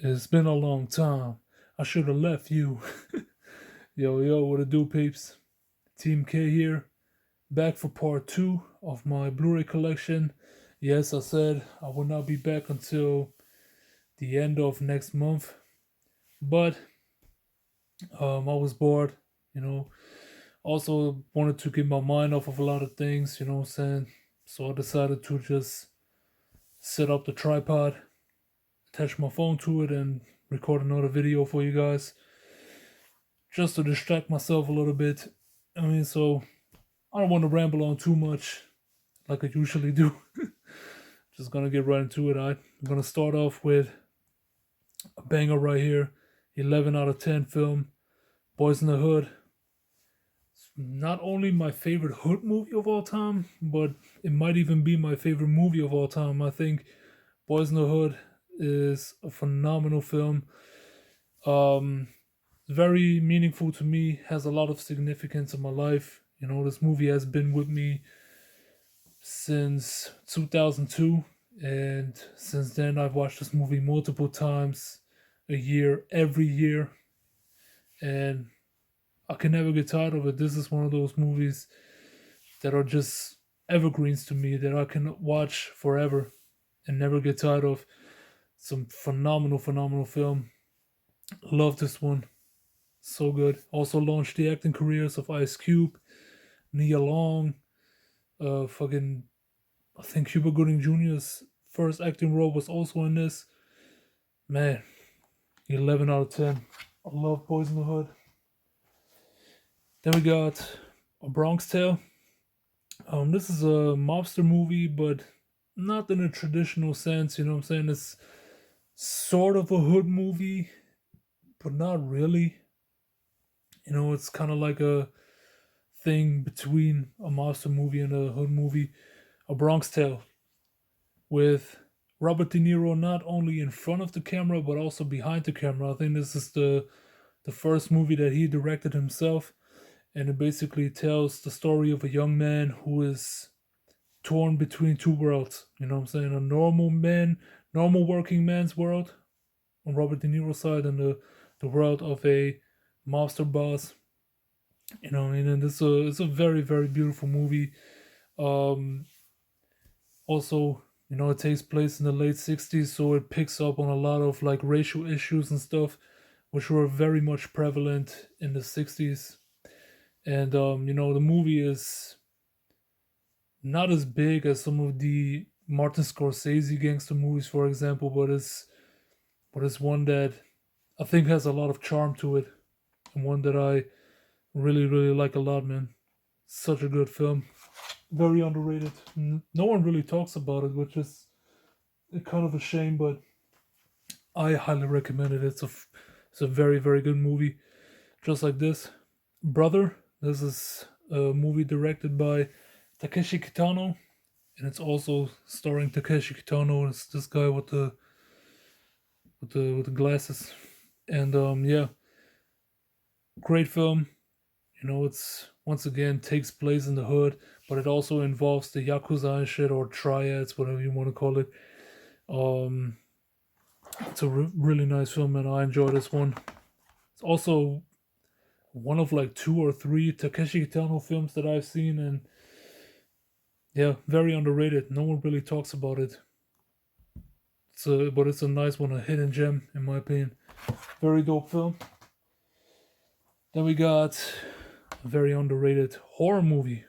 It's been a long time. I should have left you. Yo, what it do, peeps? Team K here, back for part two of my Blu-ray collection. Yes, I said I will not be back until the end of next month, but I was bored, you know. Also wanted to get my mind off of a lot of things, you know what I'm saying? So I decided to just set up the tripod, attach my phone to it, and record another video for you guys just to distract myself a little bit. So I don't want to ramble on too much like I usually do. Just gonna get right into it. I'm gonna start off with a banger right here, 11 out of 10 film, Boyz N The Hood. It's not only my favorite Hood movie of all time, but it might even be my favorite movie of all time. I think Boyz N The Hood is a phenomenal film. Um, very meaningful to me, has a lot of significance in my life. You know, this movie has been with me since 2002, and since then I've watched this movie multiple times a year, every year, and I can never get tired of it. This is one of those movies that are just evergreens to me that I can watch forever and never get tired of. Some phenomenal film. Love this one. So good. Also launched the acting careers of Ice Cube, Nia Long, fucking, I think Cuba Gooding Jr.'s first acting role was also in this. Man, 11 out of 10. I love Boyz N The Hood. Then we got A Bronx Tale. This is a mobster movie, but not in a traditional sense, you know what I'm saying? It's sort of a hood movie, but not really. You know, it's kind of like a thing between a mobster movie and a hood movie. A Bronx Tale with Robert De Niro not only in front of the camera but also behind the camera. I think this is the first movie that he directed himself, and it basically tells the story of a young man who is torn between two worlds. You know what I'm saying? A normal man, normal working man's world on Robert De Niro's side, and the world of a mobster boss. You know, and it's a very beautiful movie. Um, Also, you know, it takes place in the late 60s, so it picks up on a lot of like racial issues and stuff, which were very much prevalent in the 60s. And, you know, the movie is not as big as some of the Martin Scorsese gangster movies, for example, but it's one that I think has a lot of charm to it, and one that I really like a lot, man. Such a good film. Very underrated. No one really talks about it, which is kind of a shame, but I highly recommend it. It's a very good movie. Just like this, Brother. This is a movie directed by Takeshi Kitano, and it's also starring Takeshi Kitano. It's this guy with the glasses, and yeah, great film. You know, it's once again takes place in the hood, but it also involves the yakuza and shit, or triads, whatever you want to call it. Um, it's a really nice film, and I enjoy this one. It's also one of like two or three Takeshi Kitano films that I've seen, and yeah, very underrated. No one really talks about it. But it's a nice one, a hidden gem in my opinion. Very dope film. Then we got a very underrated horror movie,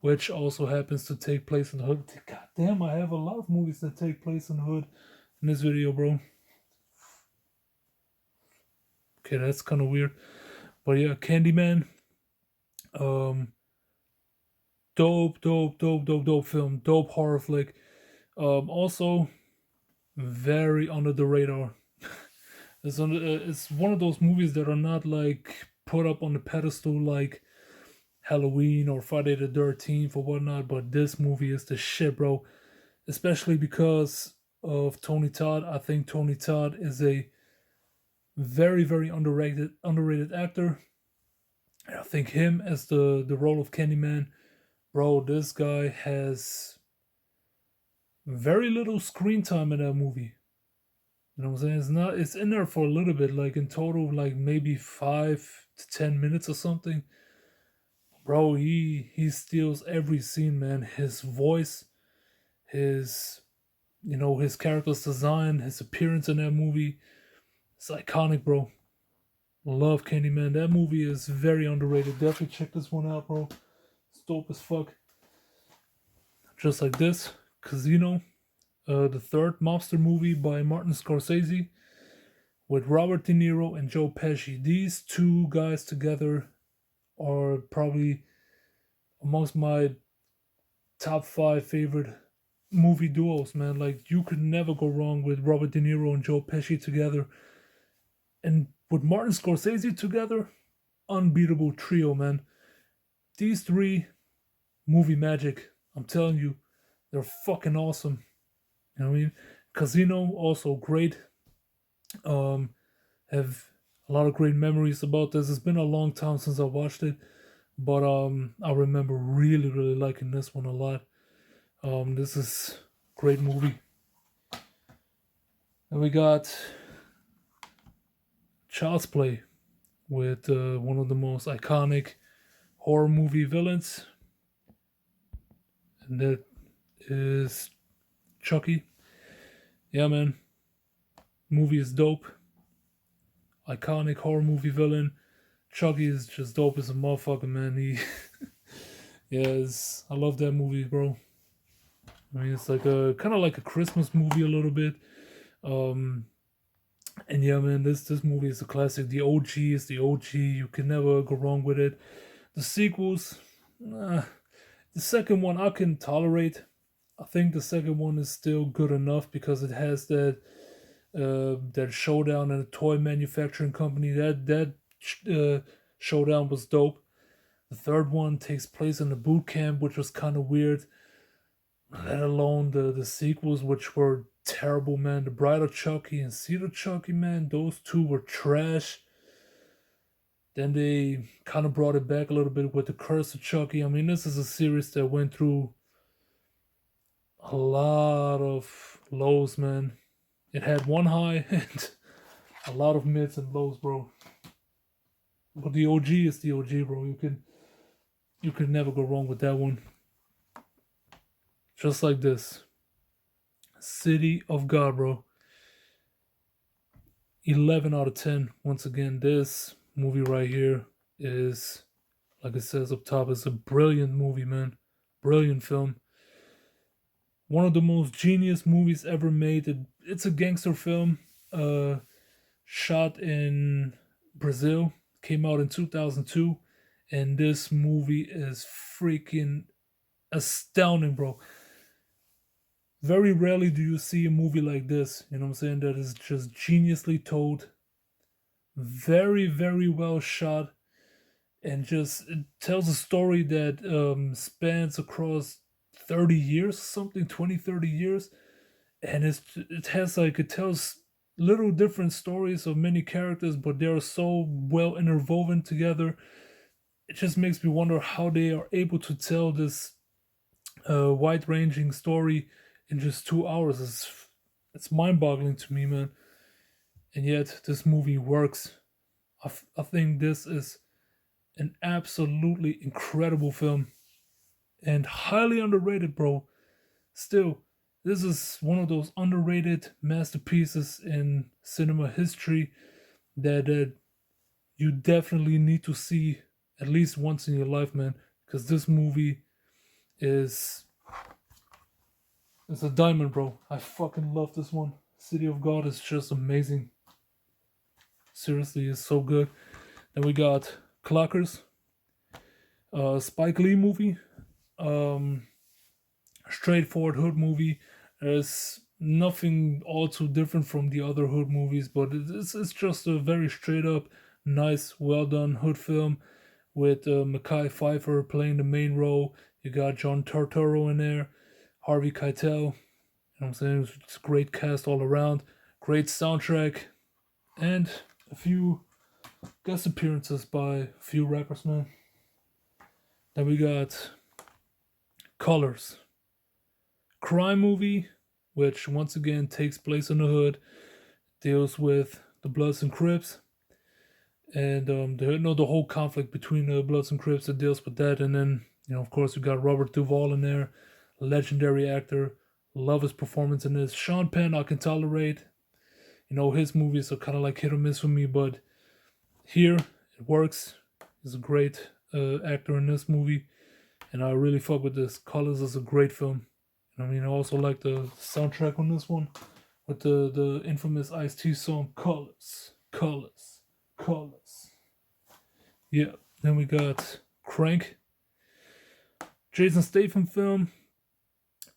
which also happens to take place in the hood. God damn, I have a lot of movies that take place in the hood in this video, bro. Okay, that's kind of weird. But yeah, Candyman. Um, dope film. Dope horror flick. Also very under the radar. It's one of those movies that are not like put up on the pedestal like Halloween or Friday the 13th or whatnot, but this movie is the shit, bro. Especially because of Tony Todd. I think Tony Todd is a very underrated actor. And I think him as the role of Candyman, bro, this guy has very little screen time in that movie. You know what I'm saying? It's not. It's in there for a little bit, like in total, like maybe 5 to 10 minutes or something. Bro, he steals every scene, man. His voice, his his character's design, his appearance in that movie, it's iconic, bro. Love Candyman. That movie is very underrated. Definitely check this one out, bro. It's dope as fuck. Just like this, Casino, the third mobster movie by Martin Scorsese with Robert De Niro and Joe Pesci. These two guys together are probably amongst my top five favorite movie duos, man. Like, you could never go wrong with Robert De Niro and Joe Pesci together. And with Martin Scorsese together, unbeatable trio, man. These three, movie magic. I'm telling you, they're fucking awesome. You know what I mean? Casino, also great. Have a lot of great memories about this. It's been a long time since I watched it, but I remember really, really liking this one a lot. This is a great movie. And we got Child's Play with one of the most iconic horror movie villains, and that is Chucky. Yeah, man. Movie is dope. Iconic horror movie villain. Chucky is just dope as a motherfucker, man. I love that movie, bro. I mean, it's like a kind of like a Christmas movie a little bit. And yeah, man, this movie is a classic. The OG is the OG. You can never go wrong with it. The sequels, the second one I can tolerate. I think the second one is still good enough because it has that showdown in a toy manufacturing company. That showdown was dope. The third one takes place in a boot camp, which was kind of weird. Let alone the sequels, which were terrible, man. The Bride of Chucky and Seed of Chucky, man, those two were trash. Then they kind of brought it back a little bit with the Curse of Chucky. I mean, this is a series that went through a lot of lows, man. It had one high and a lot of mids and lows, bro. But the OG is the OG, bro. You could never go wrong with that one. Just like this. City of God, bro. 11 out of 10. Once again, this movie right here is, like it says up top, is a brilliant movie, man. Brilliant film. One of the most genius movies ever made. It's a gangster film shot in Brazil. Came out in 2002. And this movie is freaking astounding, bro. Very rarely do you see a movie like this, you know what I'm saying, that is just geniusly told, very, very well shot, and just it tells a story that spans across 30 years, something, 20, 30 years, and it tells little different stories of many characters, but they're so well interwoven together. It just makes me wonder how they are able to tell this wide-ranging story in just 2 hours. It's mind-boggling to me, man. And yet this movie works. I think this is an absolutely incredible film and highly underrated, bro. Still, this is one of those underrated masterpieces in cinema history that you definitely need to see at least once in your life, man. Because this movie is it's a diamond, bro. I fucking love this one. City of God is just amazing. Seriously, it's so good. Then we got Clockers, Spike Lee movie, straightforward hood movie. There's nothing all too different from the other hood movies, but it's just a very straight up, nice, well done hood film with Mekhi Phifer playing the main role. You got John Turturro in there, Harvey Keitel. You know what I'm saying? It's a great cast all around, great soundtrack, and a few guest appearances by a few rappers, man. Then we got Colors, crime movie, which once again takes place in the hood. deals with the Bloods and Crips, and the whole conflict between the Bloods and Crips that deals with that. And then of course, we got Robert Duvall in there, legendary actor. Love his performance in this. Sean Penn, I can tolerate. His movies are kind of like hit or miss for me, but here it works. He's a great actor in this movie, and I really fuck with this. Colors is a great film. I also like the soundtrack on this one with the infamous Ice-T song Colors, Colors, Colors. Yeah, then we got Crank, Jason Statham film,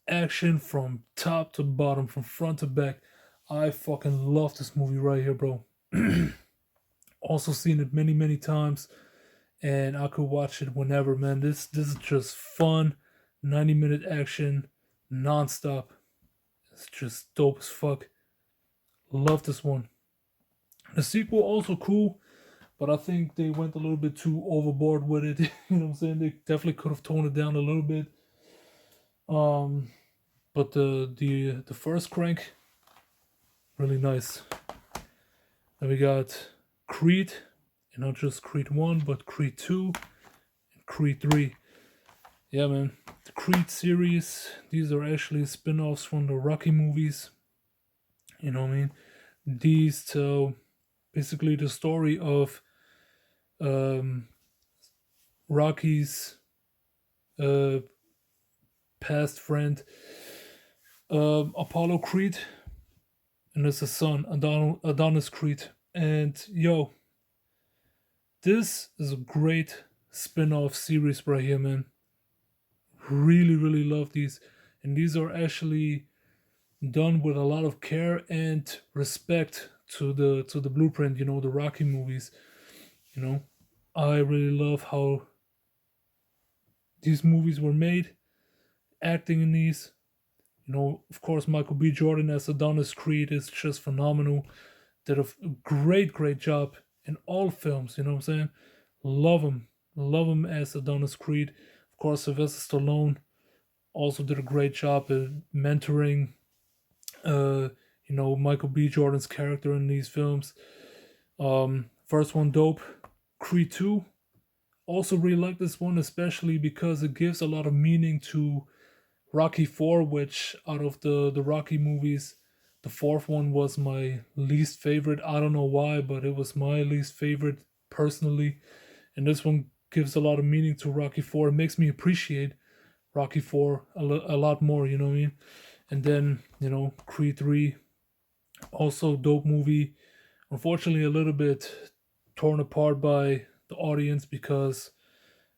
action from top to bottom, from front to back. I fucking love this movie right here, bro. Also seen it many, many times, and I could watch it whenever, man. This is just fun, 90-minute action, non-stop. It's just dope as fuck. Love this one. The sequel also cool, but I think they went a little bit too overboard with it. You know what I'm saying? They definitely could have toned it down a little bit. But the first Crank, really nice. Then we got Creed, and not just Creed 1, but Creed 2 and Creed 3. Yeah, man. The Creed series, these are actually spin-offs from the Rocky movies. You know what I mean? These tell basically the story of Rocky's past friend, Apollo Creed, and it's his son, Adonis Creed. And yo, this is a great spin-off series right here, man. Really, really love these. And these are actually done with a lot of care and respect to the blueprint, the Rocky movies. I really love how these movies were made, acting in these. Of course, Michael B. Jordan as Adonis Creed is just phenomenal. Did a great, great job in all films, you know what I'm saying? Love him as Adonis Creed. Of course, Sylvester Stallone also did a great job at mentoring, Michael B. Jordan's character in these films. First one, dope. Creed 2, also really like this one, especially because it gives a lot of meaning to Rocky 4, which out of the Rocky movies, the fourth one was my least favorite. I don't know why, but it was my least favorite personally. And this one gives a lot of meaning to Rocky 4. It makes me appreciate Rocky 4 a lot more, you know what I mean? And then, Creed 3, also dope movie. Unfortunately, a little bit torn apart by the audience because,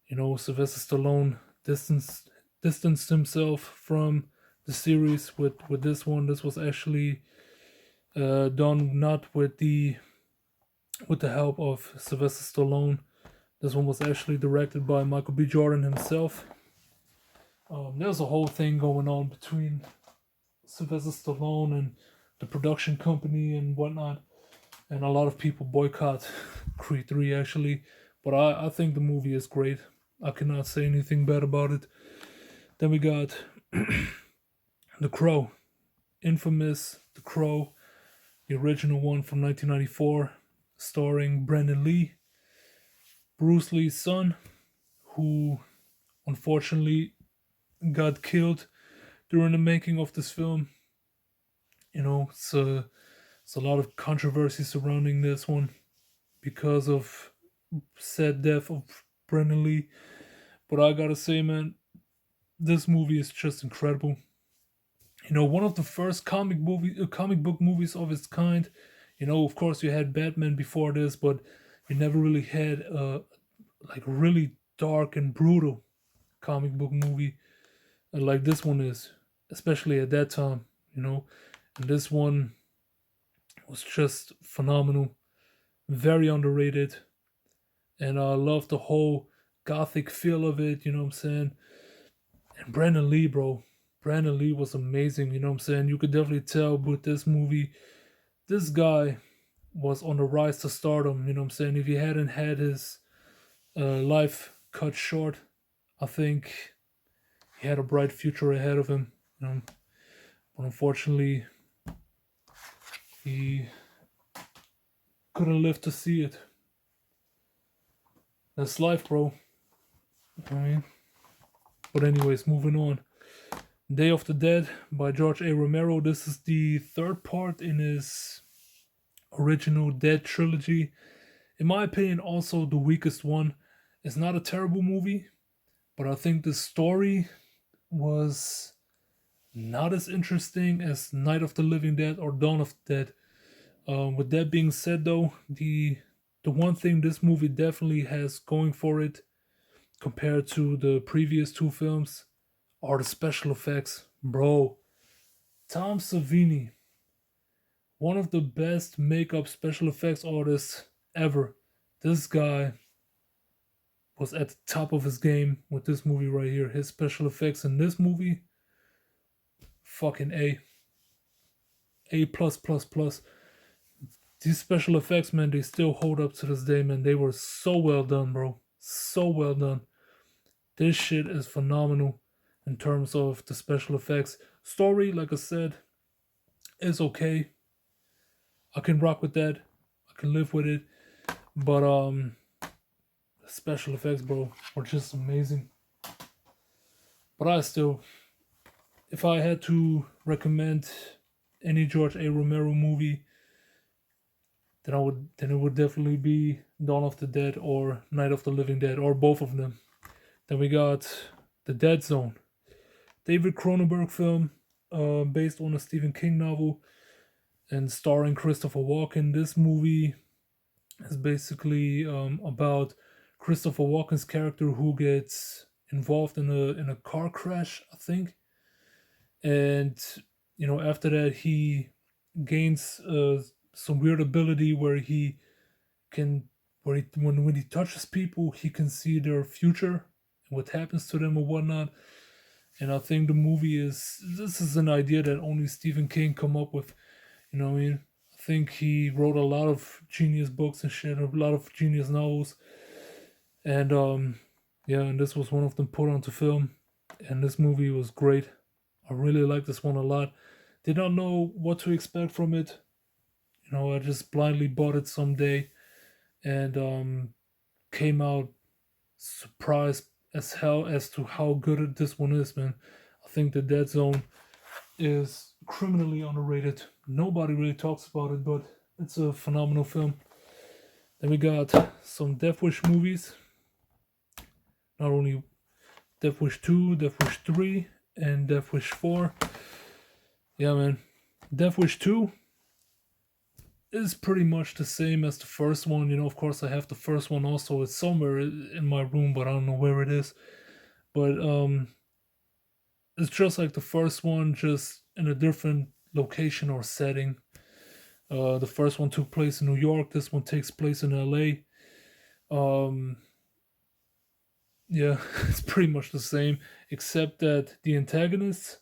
Sylvester Stallone distanced himself from the series with this one. This was actually done not with the help of Sylvester Stallone. This one was actually directed by Michael B. Jordan himself. There's a whole thing going on between Sylvester Stallone and the production company and whatnot, and a lot of people boycott Creed 3 actually, but I think the movie is great. I cannot say anything bad about it. Then we got The Crow, infamous The Crow, the original one from 1994, starring Brandon Lee, Bruce Lee's son, who unfortunately got killed during the making of this film. It's a lot of controversy surrounding this one because of said death of Brandon Lee. But I gotta say, man, this movie is just incredible. One of the first comic book movies of its kind. Of course, you had Batman before this, but you never really had a really dark and brutal comic book movie like this one is, especially at that time. And this one was just phenomenal, very underrated, and I love the whole gothic feel of it. You know what I'm saying? And Brandon Lee, bro. Brandon Lee was amazing, you know what I'm saying? You could definitely tell with this movie, this guy was on the rise to stardom, you know what I'm saying? If he hadn't had his life cut short, I think he had a bright future ahead of him. But unfortunately, he couldn't live to see it. That's life, bro. I mean, but anyways, moving on. Day of the Dead by George A. Romero. This is the third part in his original Dead trilogy. In my opinion, also the weakest one. It's not a terrible movie, but I think the story was not as interesting as Night of the Living Dead or Dawn of the Dead. With that being said, though, the one thing this movie definitely has going for it compared to the previous two films are the special effects, bro. Tom Savini, one of the best makeup special effects artists ever. This guy was at the top of his game with this movie right here. His special effects in this movie, fucking A plus plus plus. These special effects, man, they still hold up to this day, man. They were so well done, bro. So well done. This shit is phenomenal in terms of the special effects. Story, like I said, is okay. I can rock with that. I can live with it. But the special effects, bro, were just amazing. But I still, if I had to recommend any George A. Romero movie, then it would definitely be Dawn of the Dead or Night of the Living Dead, or both of them. Then we got The Dead Zone, David Cronenberg film, based on a Stephen King novel and starring Christopher Walken. This movie is basically about Christopher Walken's character who gets involved in a car crash, I think, and after that he gains some weird ability where he can when he touches people he can see their future and what happens to them or whatnot. And I think the movie this is an idea that only Stephen King come up with. You know what I mean? I think he wrote a lot of genius books and shit, a lot of genius novels. And yeah, and this was one of them put onto film. And this movie was great. I really like this one a lot. Did not know what to expect from it. I just blindly bought it someday and came out surprised as hell as to how good this one is, man. I think The Dead Zone is criminally underrated. Nobody really talks about it, but it's a phenomenal film. Then we got some Death Wish movies. Not only Death Wish 2, Death Wish 3, and Death Wish 4. Yeah, man. Death Wish 2 is pretty much the same as the first one. Of course, I have the first one also. It's somewhere in my room, but I don't know where it is. But it's just like the first one, just in a different location or setting. The first one took place in New York. This one takes place in LA. Yeah, it's pretty much the same, except that the antagonists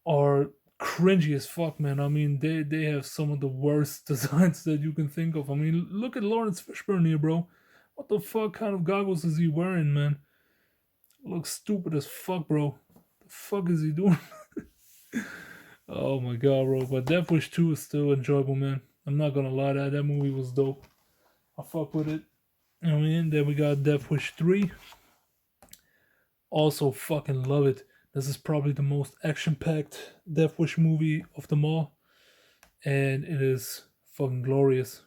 are cringy as fuck, man. I mean, they have some of the worst designs that you can think of. I mean, look at Lawrence Fishburne here, bro. What the fuck kind of goggles is he wearing, man? Looks stupid as fuck, bro. The fuck is he doing? Oh my god, bro. But Death Wish 2 is still enjoyable, man. I'm not gonna lie, that movie was dope. I fuck with it. I mean, then we got Death Wish 3. Also fucking love it. This is probably the most action-packed Death Wish movie of them all. And it is fucking glorious.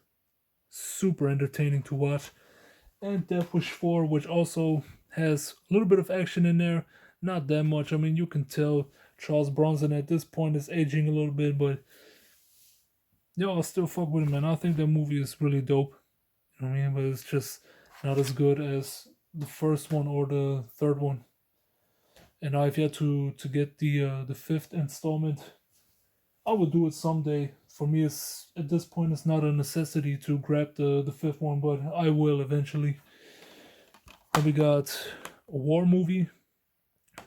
Super entertaining to watch. And Death Wish 4, which also has a little bit of action in there. Not that much. I mean, you can tell Charles Bronson at this point is aging a little bit, but yo, I'll still fuck with him, man. I think that movie is really dope. You know what I mean? But it's just not as good as the first one or the third one. And I've yet to get the fifth installment. I will do it someday. For me, it's at this point it's not a necessity to grab the fifth one, but I will eventually. And we got a war movie,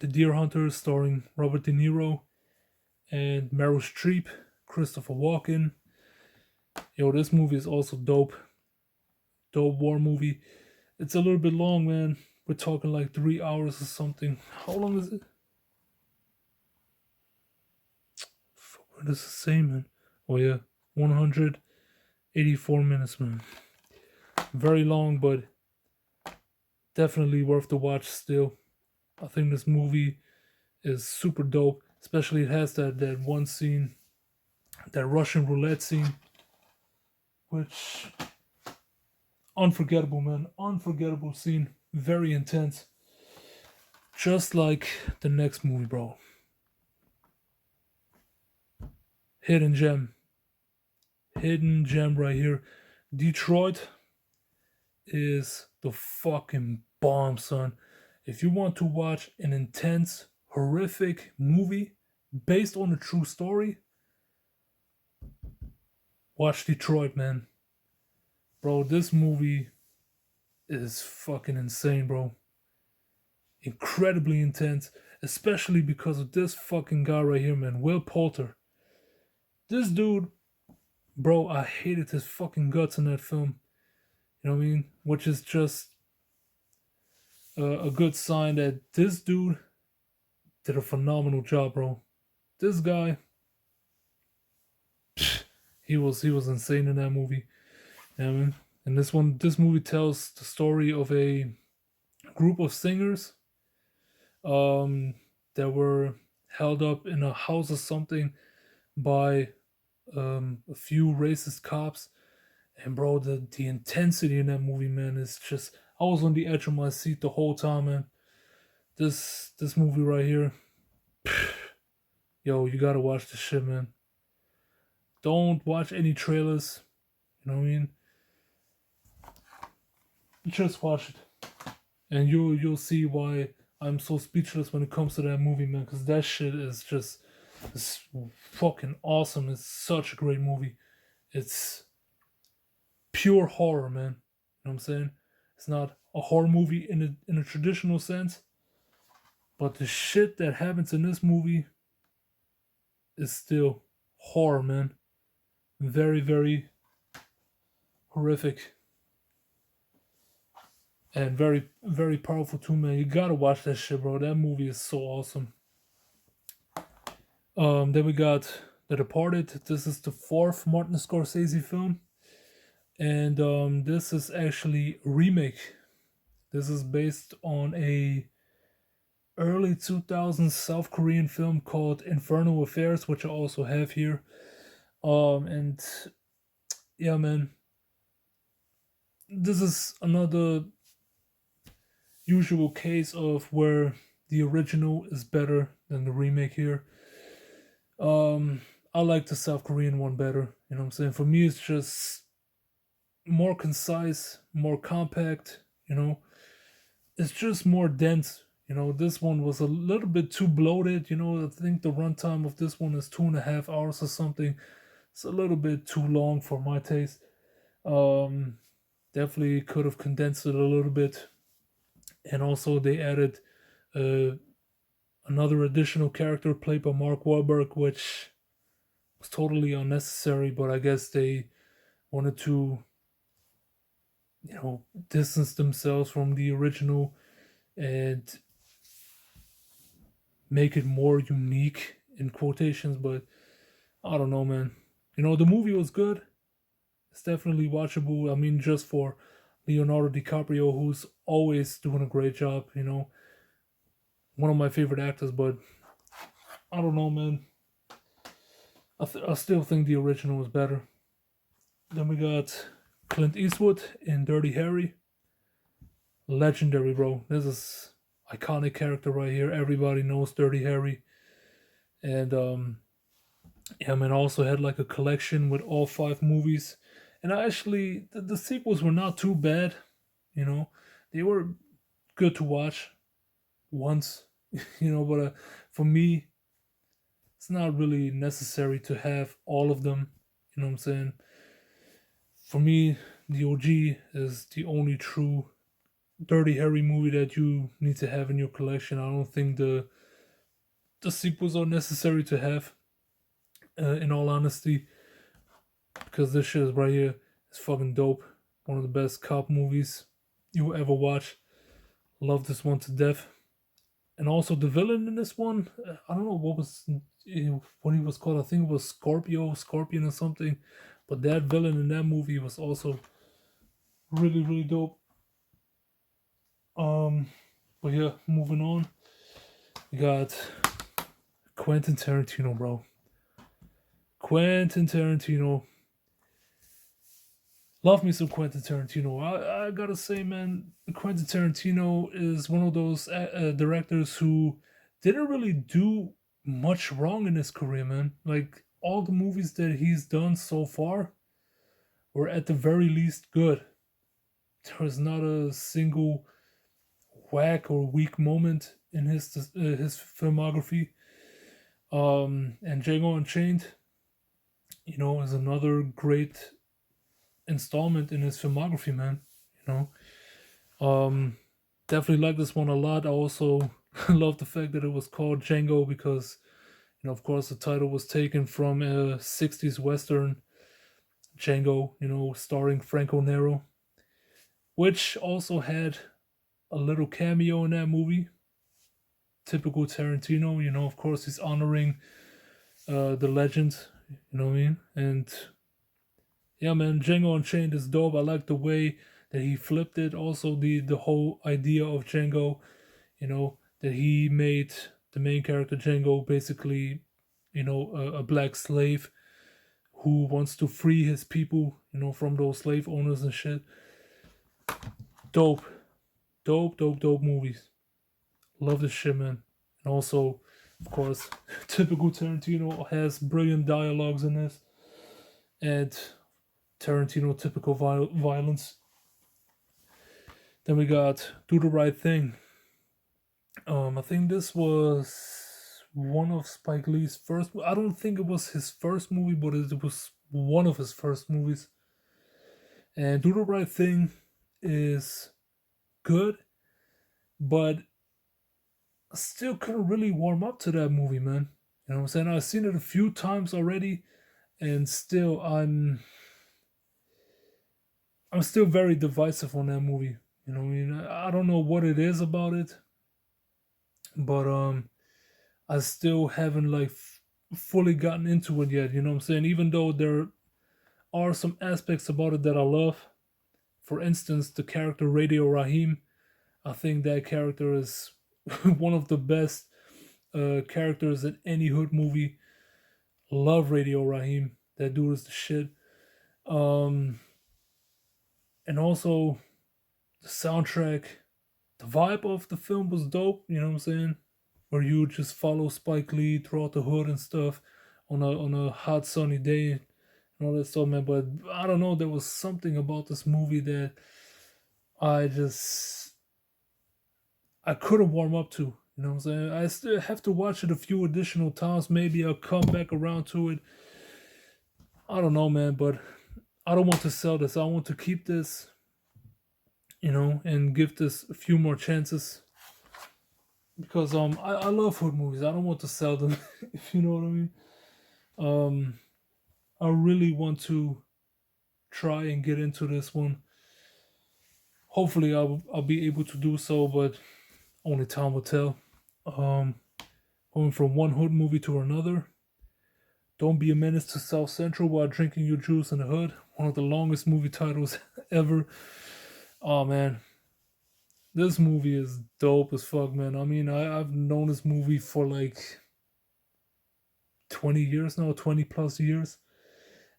The Deer Hunter, starring Robert De Niro and Meryl Streep, Christopher Walken. Yo, this movie is also dope. Dope war movie. It's a little bit long, man. We're talking like 3 hours or something. How long is it? Fuck, what does it say, man? Oh yeah, 108 84 minutes, man. Very long, but definitely worth the watch still. I think this movie is super dope. Especially it has that one scene, that Russian roulette scene, which unforgettable, man. Unforgettable scene. Very intense. Just like the next movie, bro. Hidden gem. Hidden gem right here. Detroit is the fucking bomb, son. If you want to watch an intense, horrific movie based on a true story, watch Detroit, man. Bro, this movie is fucking insane, bro. Incredibly intense, especially because of this fucking guy right here, man. Will Poulter. This dude, bro, I hated his fucking guts in that film. You know what I mean? Which is just a good sign that this dude did a phenomenal job, bro. This guy, he was insane in that movie. You know what I mean? And this movie tells the story of a group of singers um, that were held up in a house or something by a few racist cops. And bro, the intensity in that movie, man, is just I was on the edge of my seat the whole time, man. This movie right here, yo, you gotta watch this shit, man. Don't watch any trailers. You know what I mean? Just watch it, and you'll see why I'm so speechless when it comes to that movie, man. Because that shit is just it's fucking awesome. It's such a great movie. It's pure horror, man. You know what I'm saying? It's not a horror movie in a traditional sense, but the shit that happens in this movie is still horror, man. Very, very horrific and very, very powerful too, man. You gotta watch that shit, bro. That movie is so awesome. Then we got The Departed. This is the fourth Martin Scorsese film, and this is actually a remake. This is based on a early 2000s South Korean film called Infernal Affairs, which I also have here. And yeah, man, this is another usual case of where the original is better than the remake here. I like the South Korean one better. You know what I'm saying? For me, it's just more concise, more compact. You know, it's just more dense. You know, this one was a little bit too bloated. You know, I think the runtime of this one is 2.5 hours or something. It's a little bit too long for my taste. Um, Definitely could have condensed it a little bit. And also, they added uh, another additional character played by Mark Wahlberg, which was totally unnecessary. But I guess they wanted to, distance themselves from the original and make it more unique in quotations. But I don't know, man. The movie was good. It's definitely watchable. I mean, just for Leonardo DiCaprio, who's always doing a great job. One of my favorite actors. But I don't know, man. I still think the original was better. Then we got Clint Eastwood in Dirty Harry. Legendary, bro. This is iconic character right here. Everybody knows Dirty Harry. And yeah, man, also had like a collection with all 5 movies. And I actually, the sequels were not too bad. They were good to watch once. But for me, it's not really necessary to have all of them. You know what I'm saying? For me, the OG is the only true Dirty Harry movie that you need to have in your collection. I don't think the sequels are necessary to have. In all honesty, because this shit is right here is fucking dope. One of the best cop movies you will ever watch. Love this one to death. And also the villain in this one, I don't know what he was called. I think it was Scorpion or something. But that villain in that movie was also really, really dope. Um, but yeah, moving on. We got Quentin Tarantino, bro. Quentin Tarantino. Love me some Quentin Tarantino. I gotta say, man, Quentin Tarantino is one of those directors who didn't really do much wrong in his career, man. Like, all the movies that he's done so far were at the very least good. There was not a single whack or weak moment in his filmography. And Django Unchained, is another great installment in his filmography, man. You um, Definitely like this one a lot. I also love the fact that it was called Django because, of course, the title was taken from a '60s western, Django. Starring Franco Nero, which also had a little cameo in that movie. Typical Tarantino, of course, he's honoring the legend. You know what I mean? And yeah, man, Django Unchained is dope. I like the way that he flipped it. Also, the whole idea of Django, that he made the main character Django basically, a black slave who wants to free his people, from those slave owners and shit. Dope, dope, dope, dope movies. Love this shit, man. And also, of course, typical Tarantino has brilliant dialogues in this, and Tarantino typical violence. Then we got Do the Right Thing. I think this was one of Spike Lee's first. I don't think it was his first movie, but it was one of his first movies. And Do the Right Thing is good, but I still couldn't really warm up to that movie, man. You know what I'm saying? I've seen it a few times already, and still I'm still very divisive on that movie. You know what I mean? I don't know what it is about it, but I still haven't like fully gotten into it yet. You know what I'm saying? Even though there are some aspects about it that I love. For instance, the character Radio Rahim. I think that character is one of the best characters in any hood movie. Love Radio Rahim. That dude is the shit. Um, and also the soundtrack, the vibe of the film was dope. You know what I'm saying? Where you just follow Spike Lee throughout the hood and stuff on a hot sunny day and all that stuff, man. But I don't know, there was something about this movie that I just I couldn't warm up to. You know what I'm saying? I still have to watch it a few additional times. Maybe I'll come back around to it. I don't know, man, but I don't want to sell this. I want to keep this, and give this a few more chances because I love hood movies. I don't want to sell them, if you know what I mean. Um, I really want to try and get into this one. Hopefully, I'll be able to do so, but only time will tell. Um, Going from one hood movie to another. Don't be a menace to South Central while drinking your juice in the hood. One of the longest movie titles ever. Oh man, this movie is dope as fuck, man. I mean, I've known this movie for like 20 years now, 20 plus years.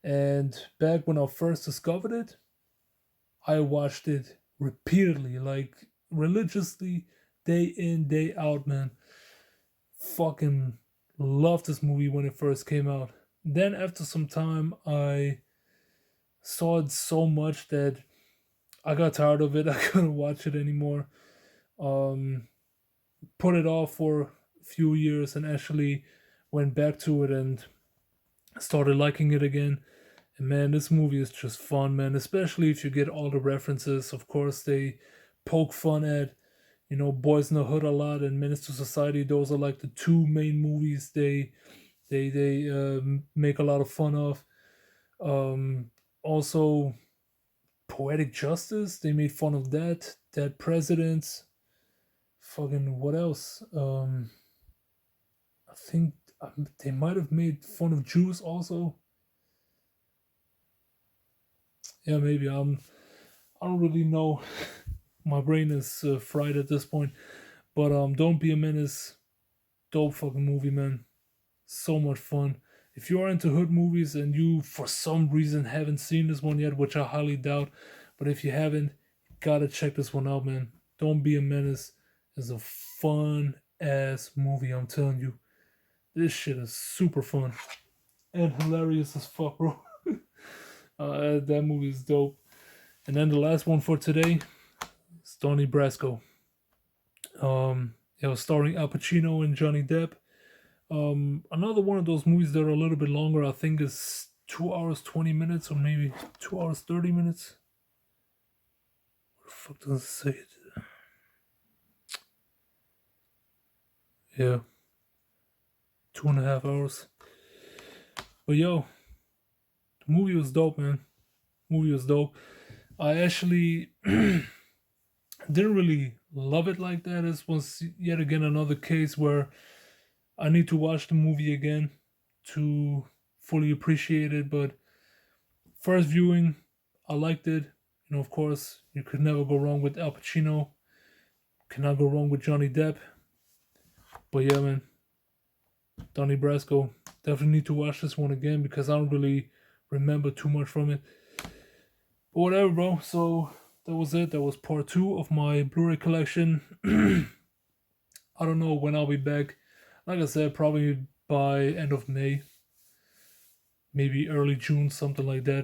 And back when I first discovered it, I watched it repeatedly, like religiously, day in, day out, man. Fucking loved this movie when it first came out. Then after some time, I saw it so much that I got tired of it. I couldn't watch it anymore. Um, Put it off for a few years and actually went back to it and started liking it again. And man, this movie is just fun, man. Especially if you get all the references. Of course, they poke fun at, Boys in the Hood a lot and Menace to Society. Those are like the two main movies they make a lot of fun of. Also, Poetic Justice. They made fun of that. Dead Presidents. Fucking what else? I think they might have made fun of Jews also. Yeah, maybe I don't really know. My brain is fried at this point. But Don't Be a Menace, dope fucking movie, man. So much fun. If you are into hood movies and you for some reason haven't seen this one yet, which I highly doubt, but if you haven't, you gotta check this one out, man. Don't Be a Menace is a fun ass movie, I'm telling you. This shit is super fun and hilarious as fuck, bro. That movie is dope. And then the last one for today is Donnie Brasco. It was starring Al Pacino and Johnny Depp. Another one of those movies that are a little bit longer. I think is 2 hours 20 minutes or maybe 2 hours 30 minutes. What the fuck does it say? Yeah, 2.5 hours. But yo, the movie was dope, man. Movie was dope. I actually didn't really love it like that. This was yet again another case where I need to watch the movie again to fully appreciate it. But first viewing, I liked it. You know, of course, you could never go wrong with Al Pacino. Cannot go wrong with Johnny Depp. But yeah, man, Donnie Brasco. Definitely need to watch this one again because I don't really remember too much from it. But whatever, bro. So that was it. That was part 2 of my Blu-ray collection. I don't know when I'll be back. Like I said, probably by end of May. Maybe early June, something like that.